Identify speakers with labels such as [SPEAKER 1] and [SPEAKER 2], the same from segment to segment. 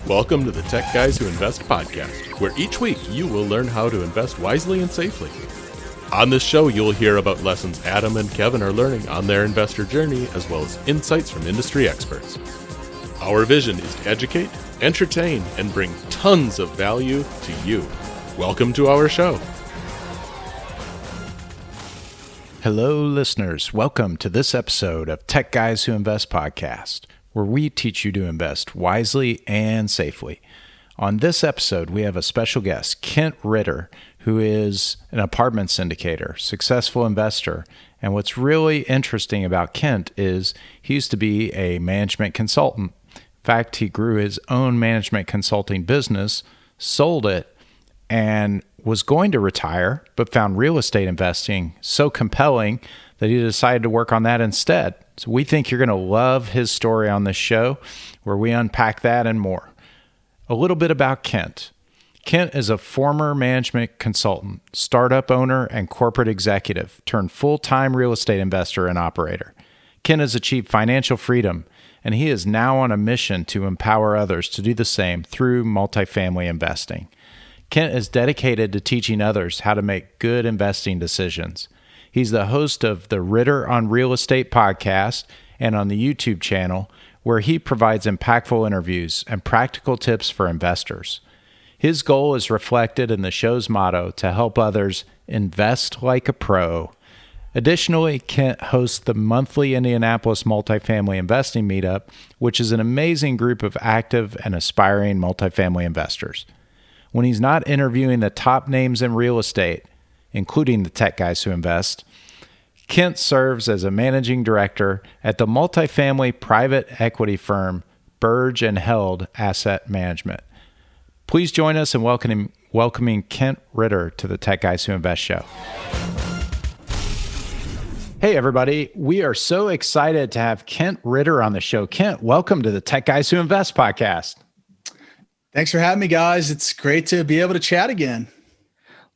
[SPEAKER 1] Welcome to the Tech Guys Who Invest podcast, where each week you will learn how to invest wisely and safely. On this show, you'll hear about lessons Adam and Kevin are learning on their investor journey, as well as insights from industry experts. Our vision is to educate, entertain, and bring tons of value to you. Welcome to our show.
[SPEAKER 2] Hello, listeners. Welcome to this episode of Tech Guys Who Invest podcast, where we teach you to invest wisely and safely. On this episode, we have a special guest, Kent Ritter, who is an apartment syndicator, successful investor. And what's really interesting about Kent is he used to be a management consultant. In fact, he grew his own management consulting business, sold it, and was going to retire, but found real estate investing so compelling that he decided to work on that instead. So we think you're going to love his story on this show, where we unpack that and more. A little bit about Kent. Kent is a former management consultant, startup owner, and corporate executive, turned full-time real estate investor and operator. Kent has achieved financial freedom, and he is now on a mission to empower others to do the same through multifamily investing. Kent is dedicated to teaching others how to make good investing decisions. He's the host of the Ritter on Real Estate podcast and on the YouTube channel, where he provides impactful interviews and practical tips for investors. His goal is reflected in the show's motto to help others invest like a pro. Additionally, Kent hosts the monthly Indianapolis Multifamily Investing Meetup, which is an amazing group of active and aspiring multifamily investors. When he's not interviewing the top names in real estate, including the tech guys who invest, Kent serves as a managing director at the multifamily private equity firm Burge and Held Asset Management. Please join us in welcoming Kent Ritter to the Tech Guys Who Invest show. Hey, everybody. We are so excited to have Kent Ritter on the show. Kent, welcome to the Tech Guys Who Invest podcast.
[SPEAKER 3] Thanks for having me, guys. It's great to be able to chat again.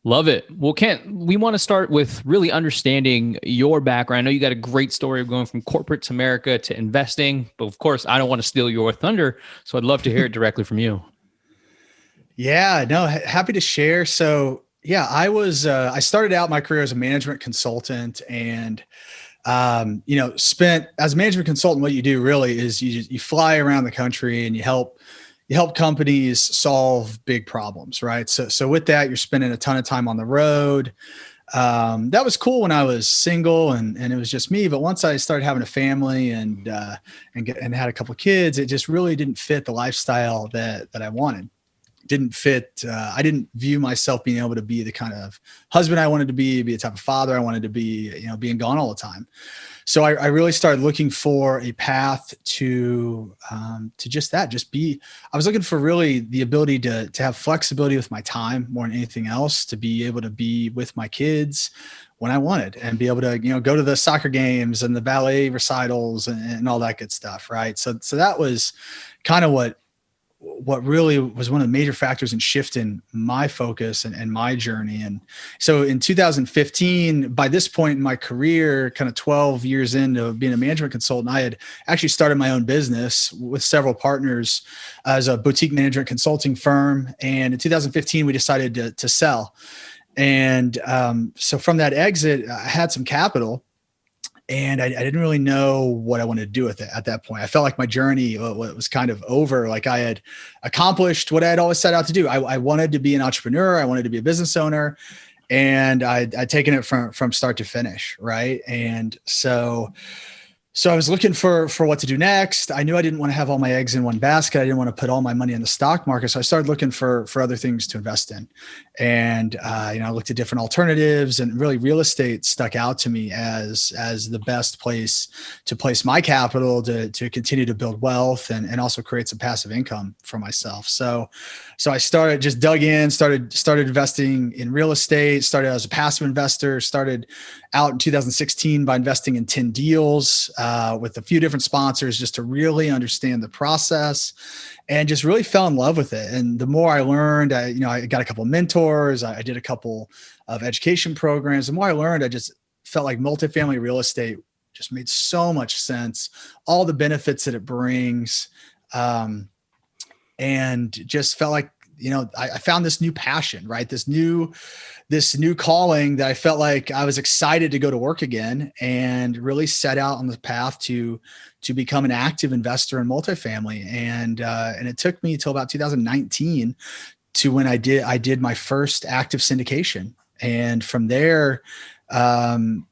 [SPEAKER 4] Love it. Well, Kent, we want to start with really understanding your background. I know you got a great story of going from corporate to America to investing, but of course, I don't want to steal your thunder, so I'd love to hear it directly from you.
[SPEAKER 3] Yeah, no, happy to share. So yeah, I started out my career as a management consultant and, spent as a management consultant, what you do really is you fly around the country and you help companies solve big problems, right? So with that, you're spending a ton of time on the road. That was cool when I was single and it was just me. But once I started having a family and had a couple of kids, it just really didn't fit the lifestyle that I wanted. Didn't fit. I didn't view myself being able to be the kind of husband I wanted to be the type of father I wanted to be, being gone all the time. So I really started looking for a path to just that, I was looking for really the ability to have flexibility with my time more than anything else, to be able to be with my kids when I wanted and be able to, go to the soccer games and the ballet recitals and all that good stuff. Right. So that was kind of what really was one of the major factors in shifting my focus and my journey. And so in 2015, by this point in my career, kind of 12 years into being a management consultant, I had actually started my own business with several partners as a boutique management consulting firm. And in 2015, we decided to sell. And so from that exit, I had some capital. And I didn't really know what I wanted to do with it at that point. I felt like my journey was kind of over. Like I had accomplished what I had always set out to do. I wanted to be an entrepreneur. I wanted to be a business owner. And I'd taken it from start to finish, right? And so I was looking for what to do next. I knew I didn't want to have all my eggs in one basket. I didn't want to put all my money in the stock market. So I started looking for other things to invest in. And, I looked at different alternatives, and really real estate stuck out to me as the best place to place my capital to continue to build wealth and also create some passive income for myself. So I dug in, started investing in real estate, started as a passive investor, started out in 2016 by investing in 10 deals with a few different sponsors just to really understand the process, and just really fell in love with it. And the more I learned, I got a couple of mentors, I did a couple of education programs. The more I learned, I just felt like multifamily real estate just made so much sense, all the benefits that it brings. And just felt like, I found this new passion, right? This new calling that I felt like I was excited to go to work again, and really set out on the path to become an active investor in multifamily. And it took me till about 2019 to when I did my first active syndication. And from there,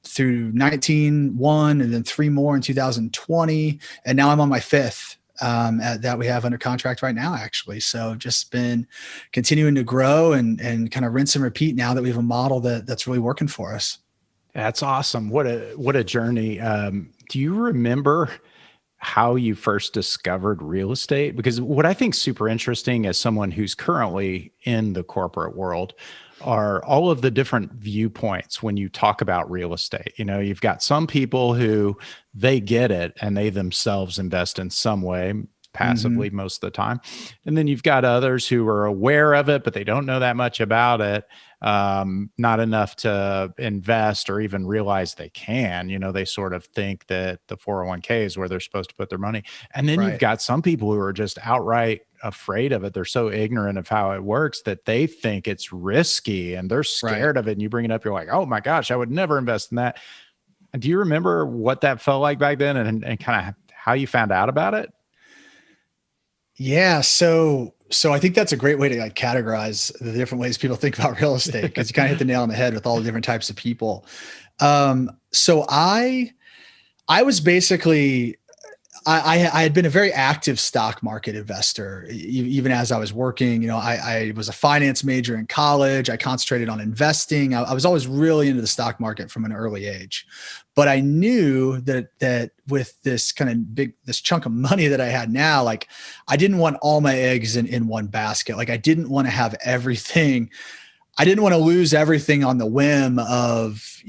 [SPEAKER 3] through 19, one, and then 3 more in 2020. And now I'm on my 5th. That we have under contract right now, actually. So just been continuing to grow and kind of rinse and repeat now that we have a model that's really working for us.
[SPEAKER 2] That's awesome. What a journey. Do you remember how you first discovered real estate? Because what I think is super interesting as someone who's currently in the corporate world are all of the different viewpoints when you talk about real estate. You've got some people who they get it and they themselves invest in some way, passively most of the time. And then you've got others who are aware of it, but they don't know that much about it, not enough to invest or even realize they can. They sort of think that the 401k is where they're supposed to put their money. And then you've got some people who are just outright afraid of it. They're so ignorant of how it works that they think it's risky and they're scared of it. And you bring it up, you're like, oh my gosh, I would never invest in that. And do you remember what that felt like back then and kind of how you found out about it?
[SPEAKER 3] Yeah. So I think that's a great way to categorize the different ways people think about real estate, because you kind of hit the nail on the head with all the different types of people. So I was basically, I had been a very active stock market investor, even as I was working. I was a finance major in college. I concentrated on investing. I was always really into the stock market from an early age. But I knew that with this kind of this chunk of money that I had now, I didn't want all my eggs in one basket. I didn't want to have everything. I didn't want to lose everything on the whim of,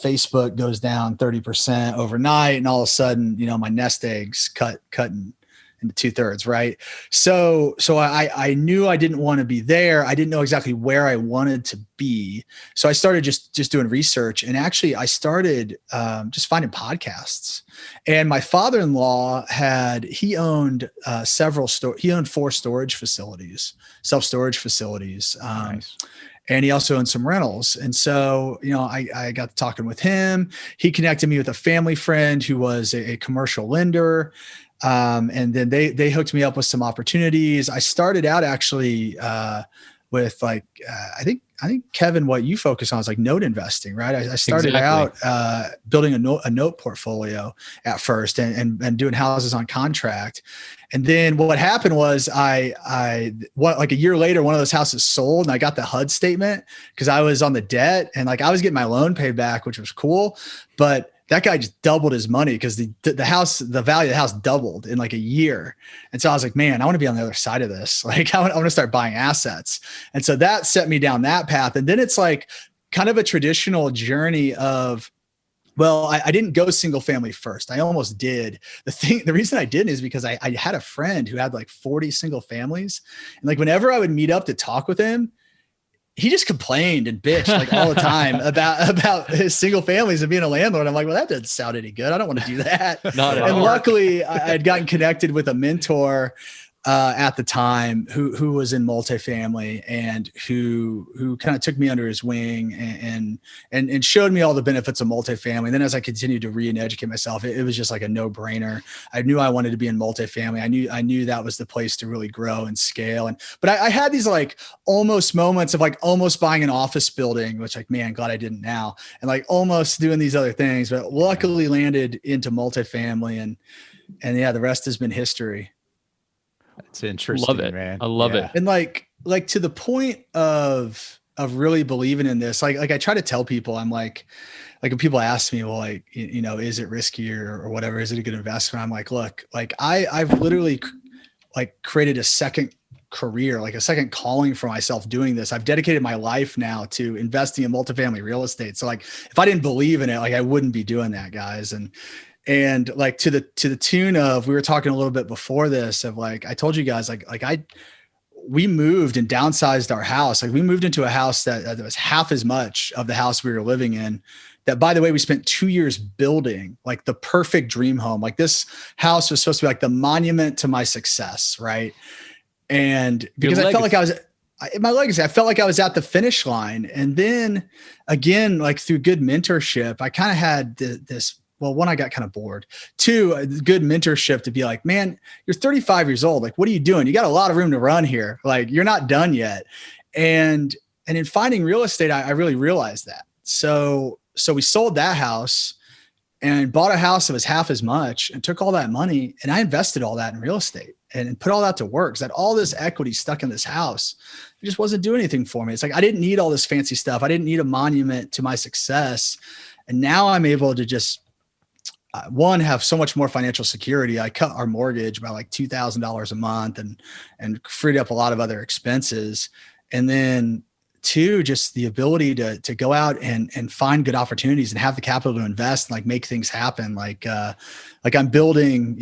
[SPEAKER 3] Facebook goes down 30% overnight, and all of a sudden, my nest eggs cutting into 2/3, right? So I knew I didn't want to be there. I didn't know exactly where I wanted to be. So I started just doing research, and actually I started just finding podcasts. And my father-in-law he owned he owned 4 storage facilities, self-storage facilities.
[SPEAKER 2] Nice.
[SPEAKER 3] And he also owned some rentals. And so, I got to talking with him. He connected me with a family friend who was a commercial lender. And then they hooked me up with some opportunities. I started out actually with I think Kevin, what you focus on is note investing, right? I started out building a note portfolio at first and doing houses on contract. And then what happened was a year later, one of those houses sold, and I got the HUD statement because I was on the debt, and I was getting my loan paid back, which was cool. But that guy just doubled his money because the value of the house doubled in a year. And so I was like, man, I want to be on the other side of this. I want to start buying assets. And so that set me down that path. And then it's kind of a traditional journey of, well, I didn't go single family first. I almost did. The reason I didn't is because I had a friend who had 40 single families. And whenever I would meet up to talk with him, he just complained and bitched all the time about his single families and being a landlord. I'm like, well, that doesn't sound any good. I don't want to do that.
[SPEAKER 4] Not at all.
[SPEAKER 3] And luckily I had gotten connected with a mentor at the time who was in multifamily and who kind of took me under his wing and showed me all the benefits of multifamily. And then as I continued to re-educate myself, it was just a no-brainer. I knew I wanted to be in multifamily. I knew that was the place to really grow and scale. But I had these almost moments of almost buying an office building, which man, glad I didn't now. And almost doing these other things, but luckily landed into multifamily and yeah, the rest has been history.
[SPEAKER 2] It's interesting,
[SPEAKER 4] Love it,
[SPEAKER 2] man.
[SPEAKER 4] I love it.
[SPEAKER 3] And to the point of really believing in this, I try to tell people, I'm when people ask me, well, is it risky or whatever? Is it a good investment? I'm look, I've literally created a second career, a second calling for myself doing this. I've dedicated my life now to investing in multifamily real estate. So if I didn't believe in it, I wouldn't be doing that, guys. And to the tune of, we were talking a little bit before this of I told you guys, we moved and downsized our house. We moved into a house that was half as much of the house we were living in that, by the way, we spent 2 years building, like the perfect dream home. Like this house was supposed to be like the monument to my success. Right. And because I felt like my legacy, I felt like I was at the finish line. And then again, like through good mentorship, I kind of had this, well, one, I got kind of bored. Two, good mentorship to be like, man, you're 35 years old. Like, what are you doing? You got a lot of room to run here. Like, you're not done yet. And in finding real estate, I really realized that. So we sold that house and bought a house that was half as much and took all that money. And I invested all that in real estate and put all that to work. Cause I had all this equity stuck in this house. It just wasn't doing anything for me. It's like, I didn't need all this fancy stuff. I didn't need a monument to my success. And now I'm able to just, one, have so much more financial security. I cut our mortgage by like $2,000 a month and freed up a lot of other expenses. And then two, just the ability to go out and find good opportunities and have the capital to invest and like make things happen. Like I'm building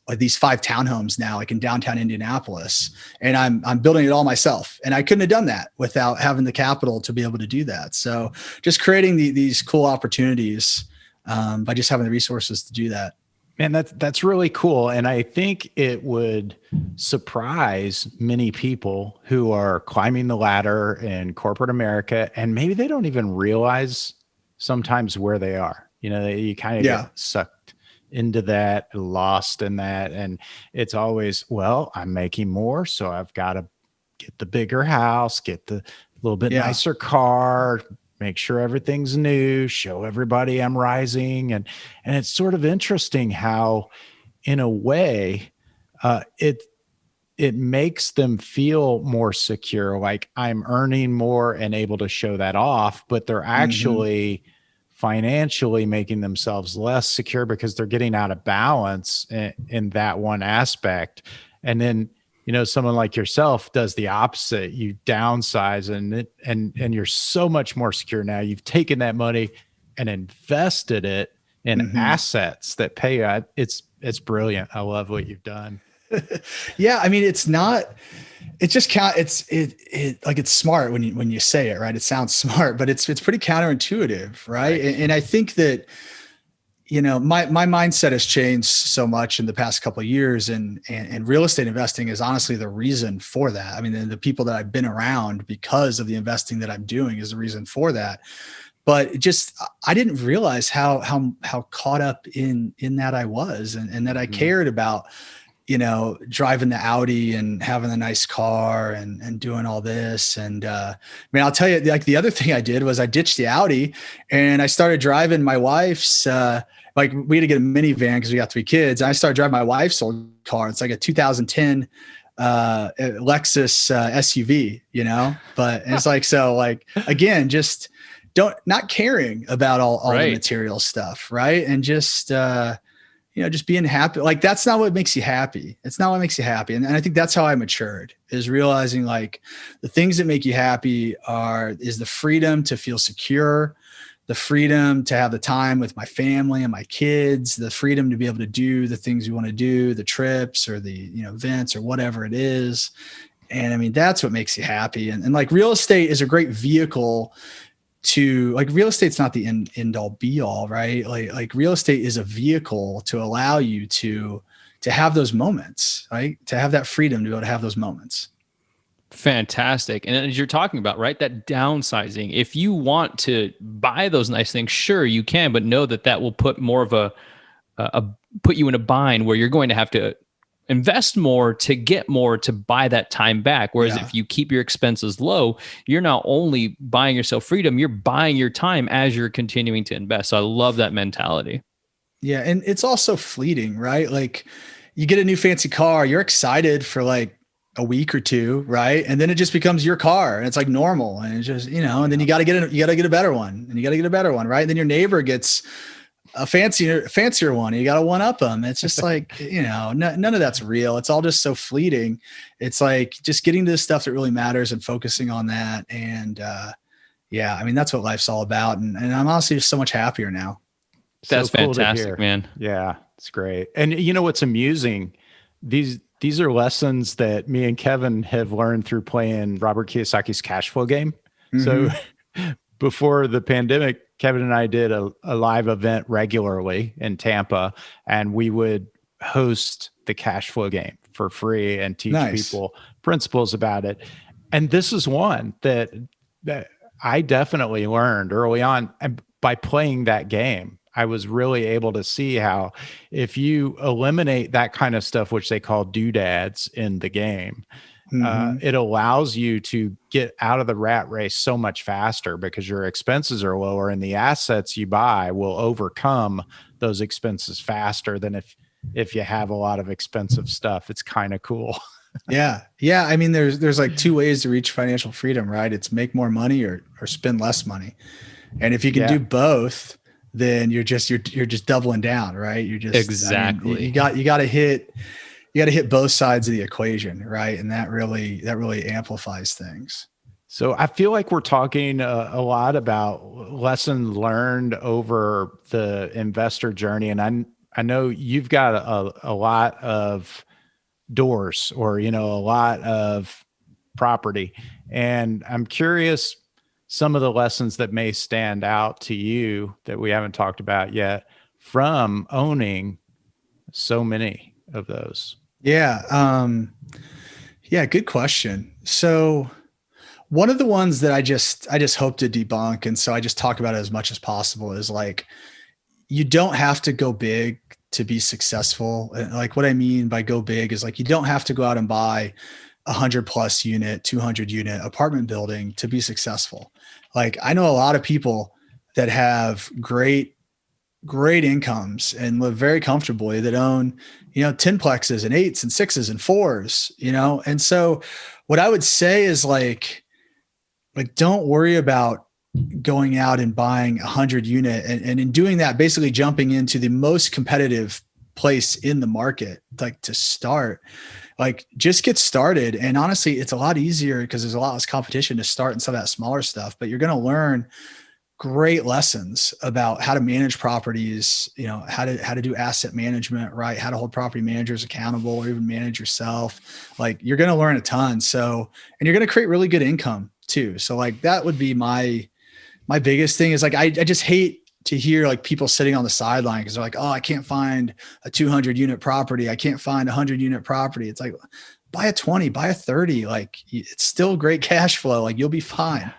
[SPEAKER 3] like these 5 townhomes now, like in downtown Indianapolis, and I'm building it all myself. And I couldn't have done that without having the capital to be able to do that. So just creating these cool opportunities by just having the resources to do that.
[SPEAKER 2] Man, that's really cool. And I think it would surprise many people who are climbing the ladder in corporate America, and maybe they don't even realize sometimes where they are. You know, you kind of get sucked into that, lost in that. And it's always, well, I'm making more, so I've got to get the bigger house, get the little bit nicer car, make sure everything's new, show everybody I'm rising. And it's sort of interesting how, in a way, it makes them feel more secure, like I'm earning more and able to show that off, but they're actually financially making themselves less secure because they're getting out of balance in that one aspect. And then, you know, someone like yourself does the opposite. You downsize and you're so much more secure now. You've taken that money and invested it in assets that pay you. It's brilliant. I love what you've done.
[SPEAKER 3] Yeah. I mean, it's smart when you say it, right? It sounds smart, but it's pretty counterintuitive. Right. And I think that, you know, my mindset has changed so much in the past couple of years, and real estate investing is honestly the reason for that. I mean, the people that I've been around because of the investing that I'm doing is the reason for that. But I didn't realize how caught up in that I was, and that I cared about, you know, driving the Audi and having a nice car and doing all this. And I mean, I'll tell you, like the other thing I did was I ditched the Audi and I started driving my wife's, like we had to get a minivan because we got 3 kids. And I started driving my wife's old car. It's like a 2010 Lexus SUV, you know, but it's like, so like, again, just not caring about all the material stuff. Right. And just, you know, just being happy. Like, that's not what makes you happy. It's not what makes you happy. And I think that's how I matured, is realizing like the things that make you happy is the freedom to feel secure, the freedom to have the time with my family and my kids, the freedom to be able to do the things you want to do, the trips or the, you know, events or whatever it is. And I mean, that's what makes you happy. And like real estate is a great vehicle to, like, real estate's not the end all be all, right? Like real estate is a vehicle to allow you to have those moments, right? To have that freedom to be able to have those moments.
[SPEAKER 4] Fantastic. And as you're talking about, right, that downsizing, if you want to buy those nice things, sure, you can, but know that will put more of put you in a bind where you're going to have to invest more to get more to buy that time back. Whereas if you keep your expenses low, you're not only buying yourself freedom, you're buying your time as you're continuing to invest. So I love that mentality.
[SPEAKER 3] Yeah. And it's also fleeting, right? Like, you get a new fancy car, you're excited for like a week or two, right? And then it just becomes your car and it's like normal. And it's just, you know, and then you got to get a better one, and you got to get a better one, right? And then your neighbor gets a fancier one, and you got to one up them. It's just like, you know, none of that's real. It's all just so fleeting. It's like just getting to the stuff that really matters and focusing on that. And yeah, I mean, that's what life's all about. And I'm honestly just so much happier now.
[SPEAKER 4] That's
[SPEAKER 2] so cool
[SPEAKER 4] fantastic, man.
[SPEAKER 2] Yeah, it's great. And you know what's amusing? These are lessons that me and Kevin have learned through playing Robert Kiyosaki's cash flow game. So before the pandemic, Kevin and I did a live event regularly in Tampa, and we would host the cash flow game for free and teach people principles about it. And this is one that I definitely learned early on. And by playing that game, I was really able to see how if you eliminate that kind of stuff, which they call doodads in the game, it allows you to get out of the rat race so much faster because your expenses are lower and the assets you buy will overcome those expenses faster than if you have a lot of expensive stuff. It's kind of cool.
[SPEAKER 3] Yeah. I mean, there's like two ways to reach financial freedom, right? It's make more money or spend less money. And if you can do both, then you're just doubling down, right? You're just
[SPEAKER 4] exactly.
[SPEAKER 3] I mean, you got to hit both sides of the equation, right? And that really amplifies things.
[SPEAKER 2] So I feel like we're talking a lot about lessons learned over the investor journey, and I know you've got a lot of doors or a lot of property, and I'm curious some of the lessons that may stand out to you that we haven't talked about yet from owning so many of those.
[SPEAKER 3] Yeah. Good question. So one of the ones that I just hope to debunk, and so I just talk about it as much as possible, is like, you don't have to go big to be successful. Like what I mean by go big is like, you don't have to go out and buy 100+ unit, 200 unit apartment building to be successful. Like I know a lot of people that have great incomes and live very comfortably that own, 10 plexes and 8s and 6s and 4s, And so what I would say is like, don't worry about going out and buying 100 unit and in doing that, basically jumping into the most competitive place in the market, like to start, like just get started. And honestly, it's a lot easier because there's a lot less competition to start in some of that smaller stuff, but you're going to learn great lessons about how to manage properties, how to do asset management, right? How to hold property managers accountable or even manage yourself. Like you're going to learn a ton. So, and you're going to create really good income too. So like, that would be my biggest thing is like, I just hate to hear like people sitting on the sideline because they're like, oh, I can't find a 200 unit property. I can't find a 100 unit property. It's like, buy a 20, buy a 30. Like it's still great cash flow. Like you'll be fine.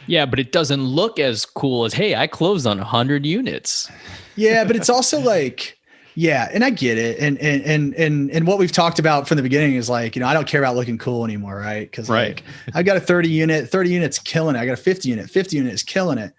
[SPEAKER 4] Yeah, but it doesn't look as cool as, hey, I closed on 100 units.
[SPEAKER 3] Yeah, but it's also like, yeah, and I get it. And what we've talked about from the beginning is like, I don't care about looking cool anymore, right? Because like I've got a 30 units killing it. I got a 50 unit is killing it.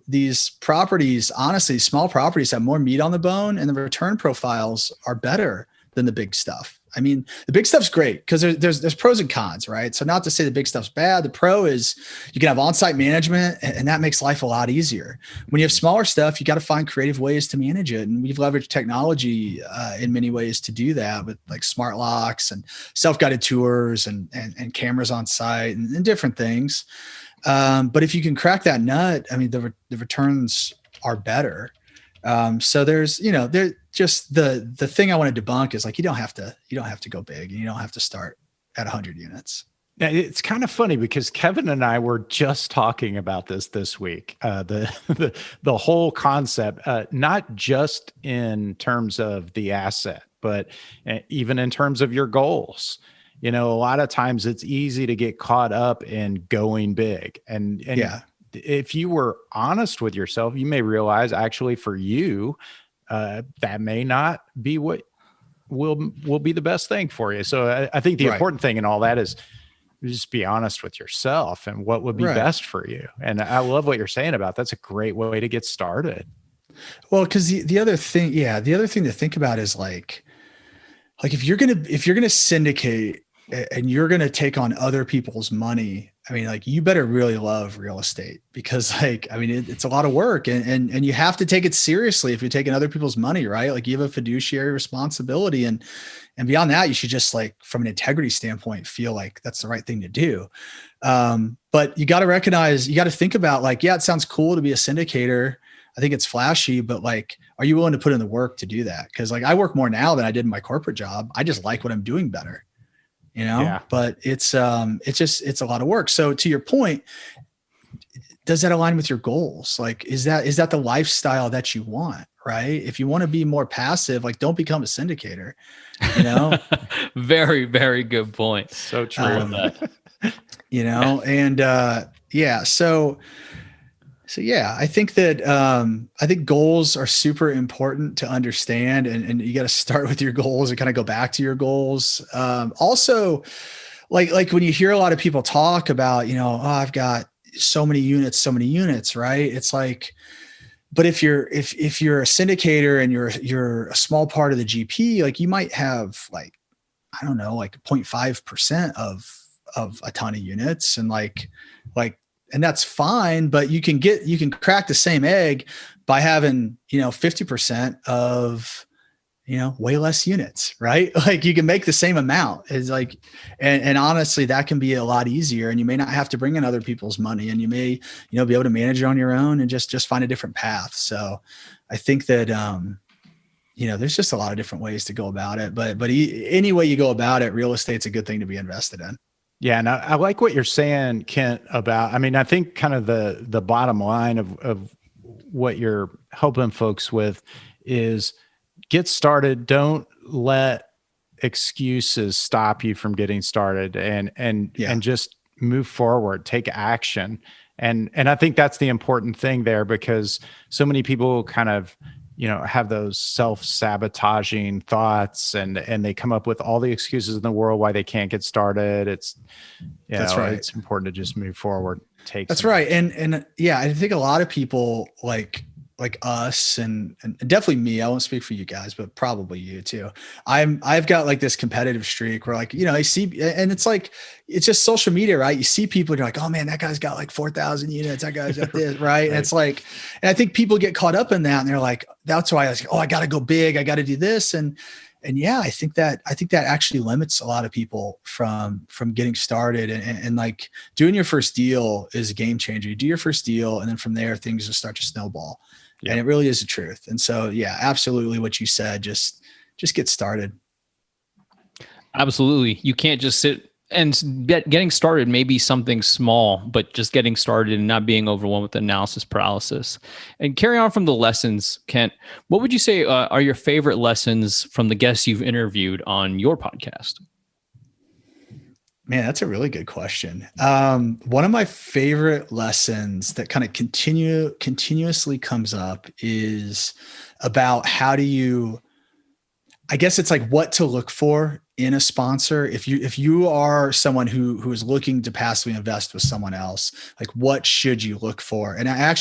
[SPEAKER 3] These properties, honestly, small properties have more meat on the bone and the return profiles are better than the big stuff. I mean, the big stuff's great because there's pros and cons, right? So not to say the big stuff's bad. The pro is you can have on-site management and that makes life a lot easier. When you have smaller stuff, you got to find creative ways to manage it. And we've leveraged technology in many ways to do that with like smart locks and self-guided tours and cameras on site and different things. But if you can crack that nut, I mean, the returns are better. So there's, just the thing I want to debunk is like, you don't have to go big and you don't have to start at 100 units.
[SPEAKER 2] Now, it's kind of funny because Kevin and I were just talking about this week, the whole concept, not just in terms of the asset, but even in terms of your goals. A lot of times it's easy to get caught up in going big and yeah. If you were honest with yourself, you may realize actually for you, that may not be what will be the best thing for you. So I think the important thing in all that is just be honest with yourself and what would be best for you. And I love what you're saying about that's a great way to get started.
[SPEAKER 3] Well, because the other thing to think about is like if you're gonna syndicate and you're gonna take on other people's money, I mean, like you better really love real estate because like, I mean, it's a lot of work and you have to take it seriously if you're taking other people's money, right? Like you have a fiduciary responsibility and beyond that, you should just like from an integrity standpoint, feel like that's the right thing to do. But you got to think about like, yeah, it sounds cool to be a syndicator. I think it's flashy, but like, are you willing to put in the work to do that? Cause like I work more now than I did in my corporate job. I just like what I'm doing better. But it's a lot of work. So to your point, does that align with your goals? Like, is that the lifestyle that you want? Right. If you want to be more passive, like don't become a syndicator, you know?
[SPEAKER 4] Very, very good point.
[SPEAKER 2] So true.
[SPEAKER 3] You know, and yeah, so yeah, I think that I think goals are super important to understand, and you got to start with your goals and kind of go back to your goals. Also, like when you hear a lot of people talk about, you know, oh, I've got so many units, right? It's like, but if you're a syndicator and you're a small part of the GP, like you might have like, I don't know, like 0.5% of a ton of units, and and that's fine, but you can crack the same egg by having, you know, 50% of, you know, way less units, right? Like you can make the same amount. It's like, and honestly, that can be a lot easier, and you may not have to bring in other people's money, and you may, you know, be able to manage it on your own and just find a different path. So I think that, you know, there's just a lot of different ways to go about it, but any way you go about it, real estate's a good thing to be invested in.
[SPEAKER 2] Yeah. And I like what you're saying, Kent, about, I mean, I think kind of the bottom line of what you're helping folks with is get started. Don't let excuses stop you from getting started, and just move forward, take action. And I think that's the important thing there, because so many people kind of, you know, have those self-sabotaging thoughts, and they come up with all the excuses in the world why they can't get started. That's right. It's important to just move forward.
[SPEAKER 3] That's right. And yeah, I think a lot of people like us and definitely me, I won't speak for you guys, but probably you too. I've got like this competitive streak where, like, you know, I see, and it's like, it's just social media, right? You see people and you're like, oh man, that guy's got like 4,000 units. That guy's got this, right? And it's like, and I think people get caught up in that, and they're like, that's why I was like, oh, I got to go big. I got to do this. And yeah, I think that actually limits a lot of people from getting started, and like doing your first deal is a game changer. You do your first deal, and then from there things just start to snowball. Yeah. And it really is the truth. And so, yeah, absolutely what you said, just get started.
[SPEAKER 4] Absolutely. You can't just sit and getting started may be something small, but just getting started and not being overwhelmed with analysis paralysis. And carry on from the lessons, Kent, what would you say are your favorite lessons from the guests you've interviewed on your podcast?
[SPEAKER 3] Man, that's a really good question. One of my favorite lessons that kind of continuously comes up is about how do you, I guess it's like what to look for in a sponsor. If you are someone who is looking to passively invest with someone else, like what should you look for? And I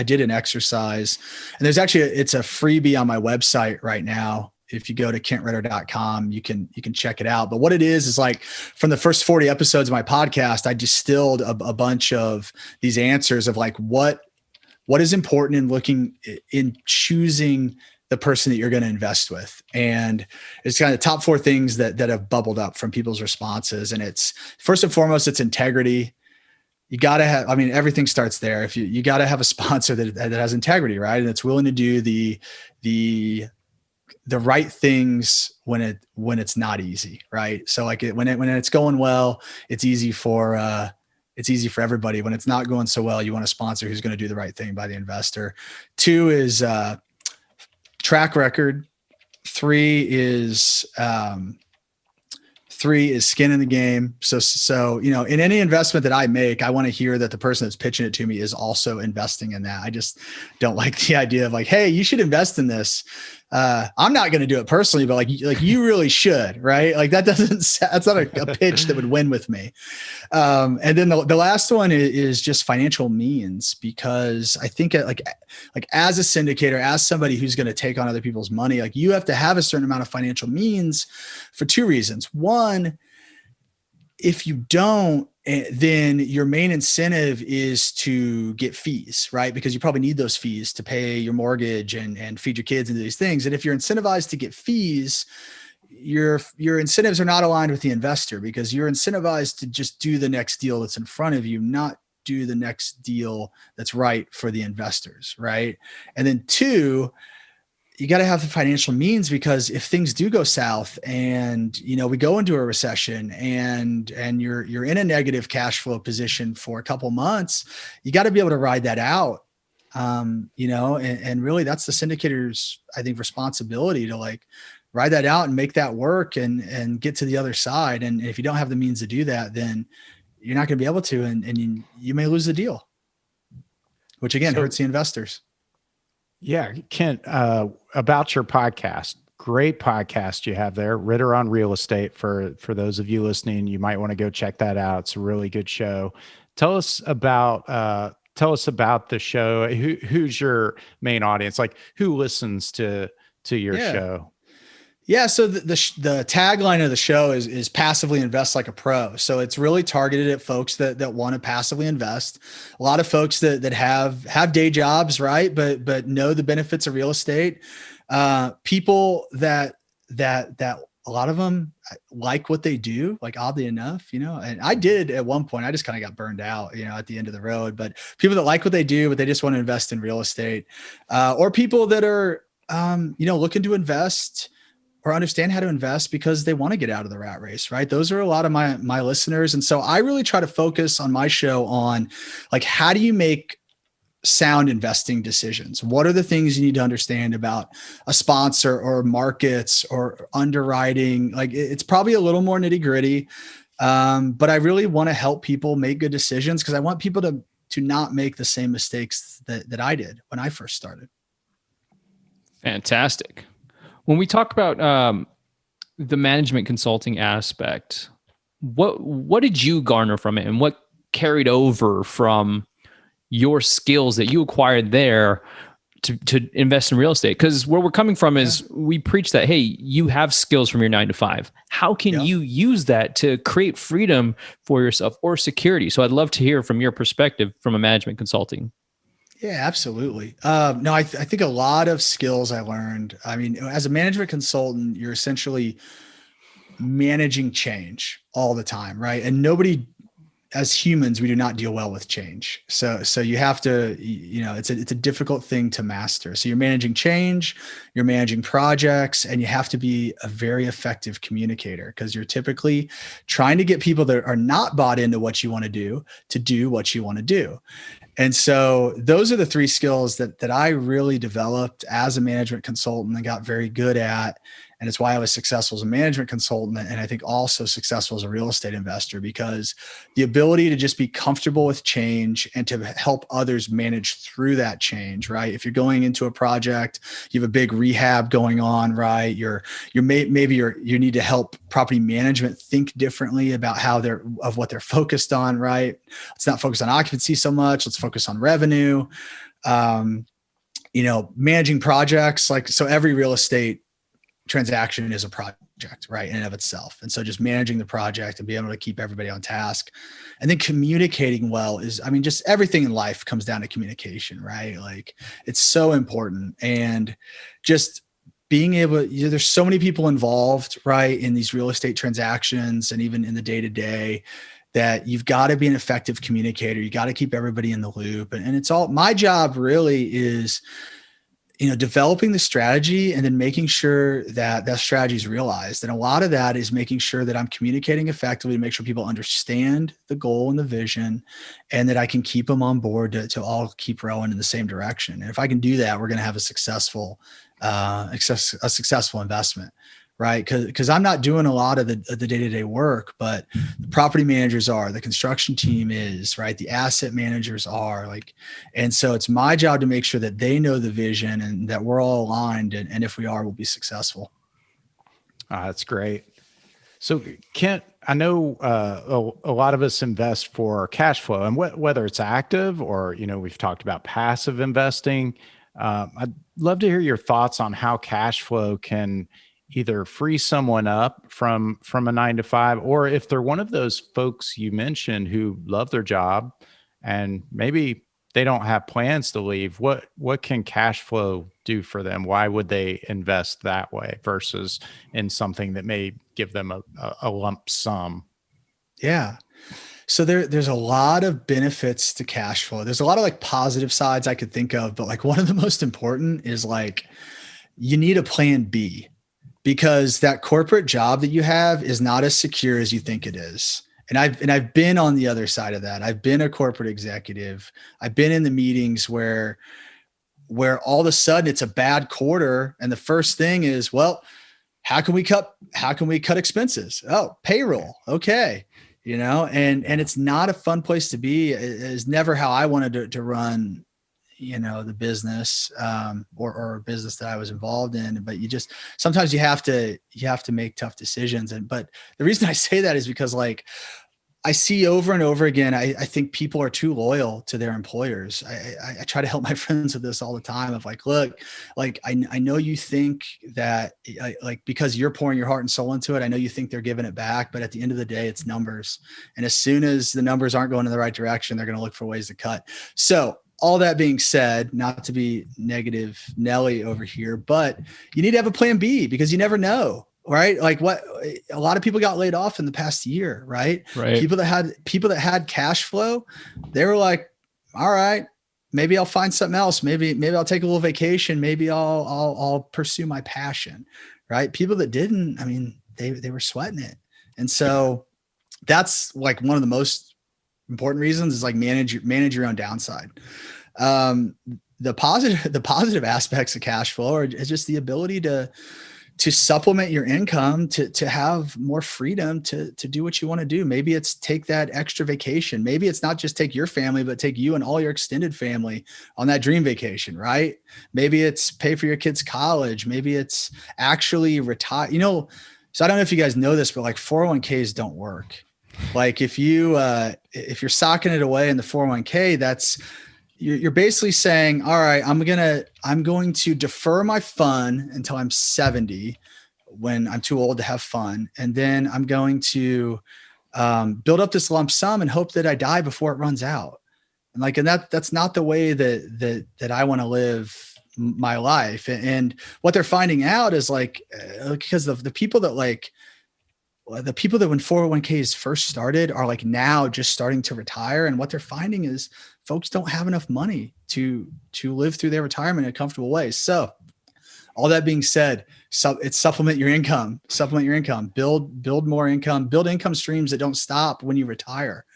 [SPEAKER 3] did an exercise, and there's actually, it's a freebie on my website right now. If you go to kentritter.com, you can check it out. But what it is like, from the first 40 episodes of my podcast, I distilled a bunch of these answers of like, what is important in choosing the person that you're going to invest with. And it's kind of the top 4 things that have bubbled up from people's responses. And it's, first and foremost, it's integrity. You got to have, I mean, everything starts there. If you got to have a sponsor that has integrity, right? And it's willing to do the right things when it's not easy, right? So like when it's going well, it's easy for everybody. When it's not going so well, you want a sponsor who's going to do the right thing by the investor. 2 is track record. 3 is skin in the game. So, you know, in any investment that I make, I want to hear that the person that's pitching it to me is also investing in that. I just don't like the idea of like, hey, you should invest in this. I'm not going to do it personally, but like you really should, right? Like that's not a pitch that would win with me. And then the last one is just financial means, because I think like as a syndicator, as somebody who's going to take on other people's money, like you have to have a certain amount of financial means for 2 reasons. One, if you don't, then your main incentive is to get fees, right? Because you probably need those fees to pay your mortgage and feed your kids and these things. And if you're incentivized to get fees, your incentives are not aligned with the investor, because you're incentivized to just do the next deal that's in front of you, not do the next deal that's right for the investors, right? And then 2, you got to have the financial means, because if things do go south and, we go into a recession and you're in a negative cash flow position for a couple months, you got to be able to ride that out. And really that's the syndicator's, I think, responsibility to like ride that out and make that work and get to the other side. And if you don't have the means to do that, then you're not going to be able to, and you may lose the deal, which again hurts the investors.
[SPEAKER 2] Yeah, Kent, about your podcast, great podcast you have there, Ritter on Real Estate. For those of you listening, you might want to go check that out. It's a really good show. Tell us about the show. Who's your main audience? Like, who listens to your show?
[SPEAKER 3] Yeah. So the tagline of the show is passively invest like a pro. So it's really targeted at folks that want to passively invest. A lot of folks that have day jobs, right? But know the benefits of real estate. People that a lot of them like what they do, like oddly enough, and I did at one point, I just kind of got burned out, at the end of the road, but people that like what they do, but they just want to invest in real estate, or people that are, looking to invest or understand how to invest because they want to get out of the rat race, right? Those are a lot of my listeners. And so I really try to focus on my show on like, how do you make sound investing decisions? What are the things you need to understand about a sponsor or markets or underwriting? Like, it's probably a little more nitty gritty. But I really want to help people make good decisions, because I want people to not make the same mistakes that I did when I first started.
[SPEAKER 4] Fantastic. When we talk about the management consulting aspect, what did you garner from it, and what carried over from your skills that you acquired there to invest in real estate? Because where we're coming from is we preach that, hey, you have skills from your 9 to 5. How can you use that to create freedom for yourself or security? So I'd love to hear from your perspective from a management consulting.
[SPEAKER 3] Yeah, absolutely. No, I think a lot of skills I learned. I mean, as a management consultant, you're essentially managing change all the time, right? And nobody, as humans, we do not deal well with change. So you have to, it's a difficult thing to master. So you're managing change, you're managing projects, and you have to be a very effective communicator, because you're typically trying to get people that are not bought into what you want to do what you want to do. And so those are the 3 skills that I really developed as a management consultant and got very good at. And it's why I was successful as a management consultant, and I think also successful as a real estate investor, because the ability to just be comfortable with change and to help others manage through that change, right? If you're going into a project, you have a big rehab going on, right? You need to help property management think differently about what they're focused on, right? Let's not focus on occupancy so much. Let's focus on revenue. Managing projects, so every real estate transaction is a project, right, in and of itself. And so just managing the project and being able to keep everybody on task, and then communicating well just everything in life comes down to communication, right? Like, it's so important. And just being able, there's so many people involved, right, in these real estate transactions and even in the day-to-day, that you've got to be an effective communicator. You got to keep everybody in the loop. And it's all, my job really is, developing the strategy and then making sure that strategy is realized. And a lot of that is making sure that I'm communicating effectively to make sure people understand the goal and the vision, and that I can keep them on board to all keep rowing in the same direction. And if I can do that, we're going to have a successful investment, right? Because I'm not doing a lot of the day-to-day work, but the property managers are, the construction team is, right? The asset managers are, and so it's my job to make sure that they know the vision and that we're all aligned. And if we are, we'll be successful.
[SPEAKER 2] That's great. So Kent, I know a lot of us invest for cash flow, and whether it's active or, we've talked about passive investing. I'd love to hear your thoughts on how cash flow can either free someone up from a 9 to 5, or if they're one of those folks you mentioned who love their job and maybe they don't have plans to leave, what can cash flow do for them? Why would they invest that way versus in something that may give them a lump sum?
[SPEAKER 3] Yeah. So there's a lot of benefits to cash flow. There's a lot of positive sides I could think of, but one of the most important is you need a plan B, because that corporate job that you have is not as secure as you think it is. And I've been on the other side of that. I've been a corporate executive. I've been in the meetings where all of a sudden it's a bad quarter. And the first thing is, well, how can we cut expenses? Oh, payroll. Okay. And it's not a fun place to be. It's never how I wanted to run, the business, or a business that I was involved in. But sometimes you have to make tough decisions. But the reason I say that is because, like, I see over and over again, I think people are too loyal to their employers. I try to help my friends with this all the time of like, look, like, I know you think that, like, because you're pouring your heart and soul into it, I know you think they're giving it back, but at the end of the day, it's numbers. And as soon as the numbers aren't going in the right direction, they're going to look for ways to cut. So all that being said, not to be negative Nelly over here, but you need to have a plan B, because you never know. Right. Like, a lot of people got laid off in the past year, right?
[SPEAKER 4] Right.
[SPEAKER 3] People that had cash flow, they were like, all right, maybe I'll find something else. Maybe I'll take a little vacation. Maybe I'll pursue my passion. Right. People that didn't, I mean, they were sweating it. And so that's like one of the most important reasons is like manage your own downside. The positive aspects of cash flow is just the ability to supplement your income, to have more freedom to do what you want to do. Maybe it's take that extra vacation. Maybe it's not just take your family, but take you and all your extended family on that dream vacation, right? Maybe it's pay for your kids' college. Maybe it's actually retire, so I don't know if you guys know this, but like 401ks don't work. Like if you're socking it away in the 401k, you're basically saying, all right, I'm going to defer my fun until I'm 70 when I'm too old to have fun. And then I'm going to build up this lump sum and hope that I die before it runs out. And that's not the way that I want to live my life. And what they're finding out is like, because of the people that when 401ks first started are like now just starting to retire. And what they're finding is folks don't have enough money to live through their retirement in a comfortable way. So all that being said, it's supplement your income, build more income, build income streams that don't stop when you retire.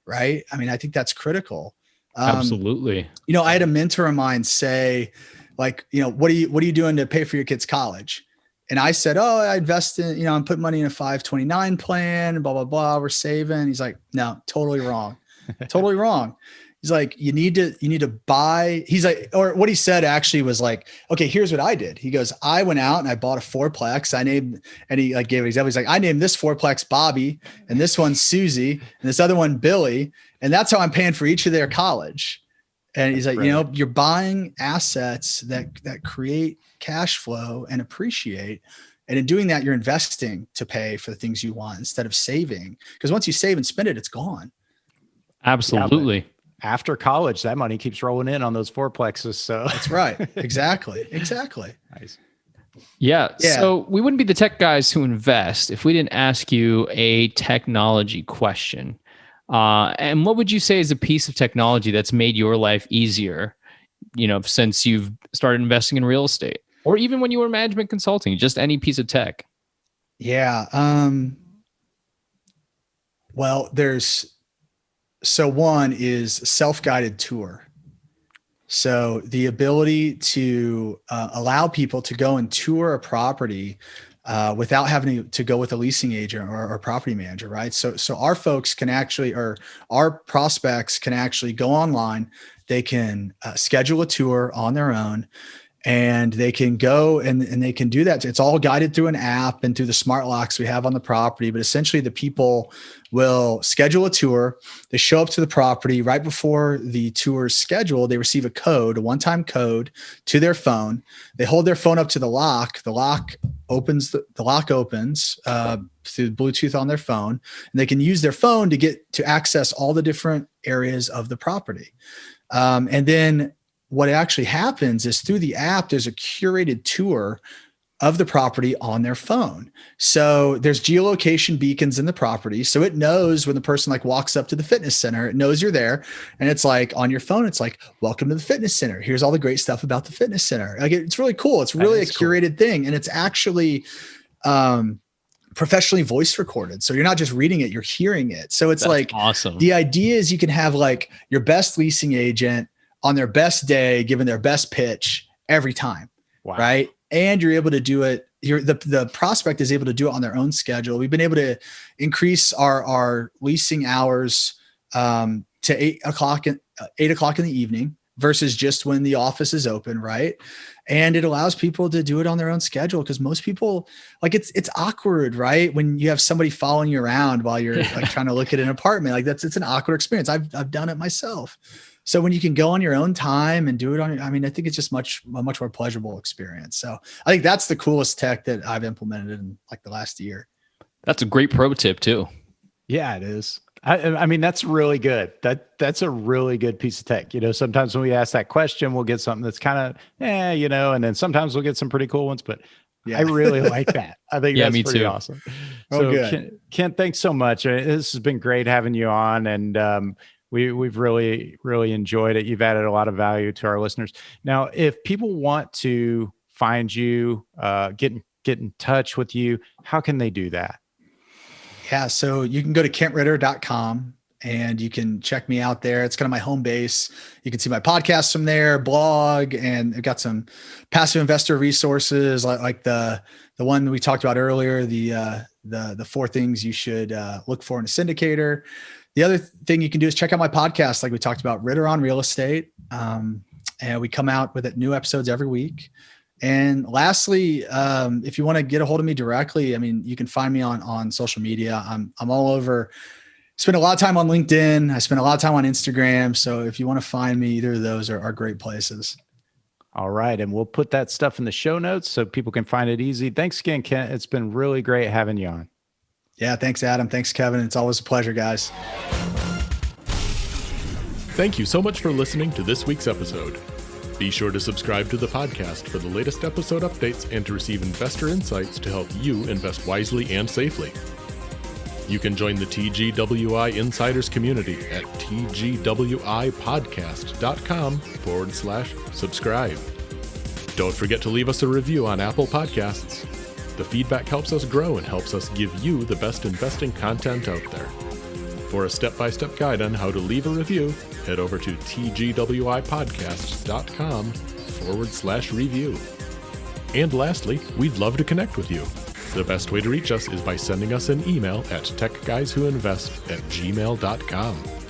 [SPEAKER 3] Right. I mean, I think that's critical.
[SPEAKER 4] Absolutely.
[SPEAKER 3] I had a mentor of mine say like, what are you doing to pay for your kids' college? And I said, oh, I invest in, I'm putting money in a 529 plan, blah, blah, blah. We're saving. He's like, no, totally wrong. Totally wrong. He's like, you need to buy. He's like, or what he said actually was like, okay, here's what I did. He goes, I went out and I bought a fourplex. And he like gave an example. He's like, I named this fourplex Bobby and this one Susie and this other one Billy. And that's how I'm paying for each of their college. And he's like, right. You're buying assets that create cash flow and appreciate. And in doing that, you're investing to pay for the things you want instead of saving. Because once you save and spend it, it's gone.
[SPEAKER 4] Absolutely.
[SPEAKER 2] Yeah, after college, that money keeps rolling in on those fourplexes. So
[SPEAKER 3] that's right. Exactly.
[SPEAKER 2] Nice.
[SPEAKER 4] Yeah. So we wouldn't be the tech guys who invest if we didn't ask you a technology question. And what would you say is a piece of technology that's made your life easier, since you've started investing in real estate, or even when you were management consulting, just any piece of tech?
[SPEAKER 3] Yeah. Well, one is SelfGuided Tour. So the ability to allow people to go and tour a property without having to go with a leasing agent or property manager, right? So our folks can actually, or our prospects can actually go online. They can schedule a tour on their own, and they can go and they can do that. It's all guided through an app and through the smart locks we have on the property. But essentially the people will schedule a tour. They show up to the property right before the tour is scheduled. They receive a one-time code to their phone. They hold their phone up to the lock. The lock opens through Bluetooth on their phone, and they can use their phone to access all the different areas of the property. And then what actually happens is through the app, there's a curated tour of the property on their phone. So there's geolocation beacons in the property. So it knows when the person like walks up to the fitness center, it knows you're there. And it's like on your phone, it's like, welcome to the fitness center. Here's all the great stuff about the fitness center. Like it's really cool. It's really a curated thing. And it's actually professionally voice recorded. So you're not just reading it, you're hearing it. So it's like
[SPEAKER 4] awesome.
[SPEAKER 3] The idea is you can have like your best leasing agent on their best day, giving their best pitch every time.
[SPEAKER 2] Wow.
[SPEAKER 3] Right. And you're able to do it. The prospect is able to do it on their own schedule. We've been able to increase our leasing hours to 8 o'clock in the evening versus just when the office is open. Right. And it allows people to do it on their own schedule. Cause most people like it's awkward, right? When you have somebody following you around while you're like trying to look at an apartment, like it's an awkward experience. I've done it myself. So when you can go on your own time and do it I think it's just a much more pleasurable experience. So I think that's the coolest tech that I've implemented in like the last year.
[SPEAKER 4] That's a great pro tip too.
[SPEAKER 2] Yeah, it is. I mean, that's really good. That's a really good piece of tech. Sometimes when we ask that question, we'll get something that's kind of, and then sometimes we'll get some pretty cool ones, but yeah. I really like that. I think that's
[SPEAKER 4] me
[SPEAKER 2] pretty
[SPEAKER 4] too.
[SPEAKER 2] Awesome.
[SPEAKER 3] Oh,
[SPEAKER 2] So
[SPEAKER 3] good.
[SPEAKER 2] Kent, thanks so much. This has been great having you on, and we've really, really enjoyed it. You've added a lot of value to our listeners. Now, if people want to find you, get in touch with you, how can they do that?
[SPEAKER 3] Yeah. So you can go to kentritter.com and you can check me out there. It's kind of my home base. You can see my podcast from there, blog, and I've got some passive investor resources like the one we talked about earlier, the 4 things you should look for in a syndicator. The other thing you can do is check out my podcast, like we talked about, Ritter on Real Estate. And we come out with new episodes every week. And lastly, if you want to get a hold of me directly, you can find me on social media. I'm all over. Spend a lot of time on LinkedIn. I spend a lot of time on Instagram. So if you want to find me, either of those are great places.
[SPEAKER 2] All right. And we'll put that stuff in the show notes so people can find it easy. Thanks again, Kent. It's been really great having you on.
[SPEAKER 3] Yeah. Thanks, Adam. Thanks, Kevin. It's always a pleasure, guys.
[SPEAKER 1] Thank you so much for listening to this week's episode. Be sure to subscribe to the podcast for the latest episode updates and to receive investor insights to help you invest wisely and safely. You can join the TGWI Insiders community at tgwipodcast.com/subscribe. Don't forget to leave us a review on Apple Podcasts. The feedback helps us grow and helps us give you the best investing content out there. For a step-by-step guide on how to leave a review, head over to tgwipodcast.com/review. And lastly, we'd love to connect with you. The best way to reach us is by sending us an email at techguyswhoinvest@gmail.com.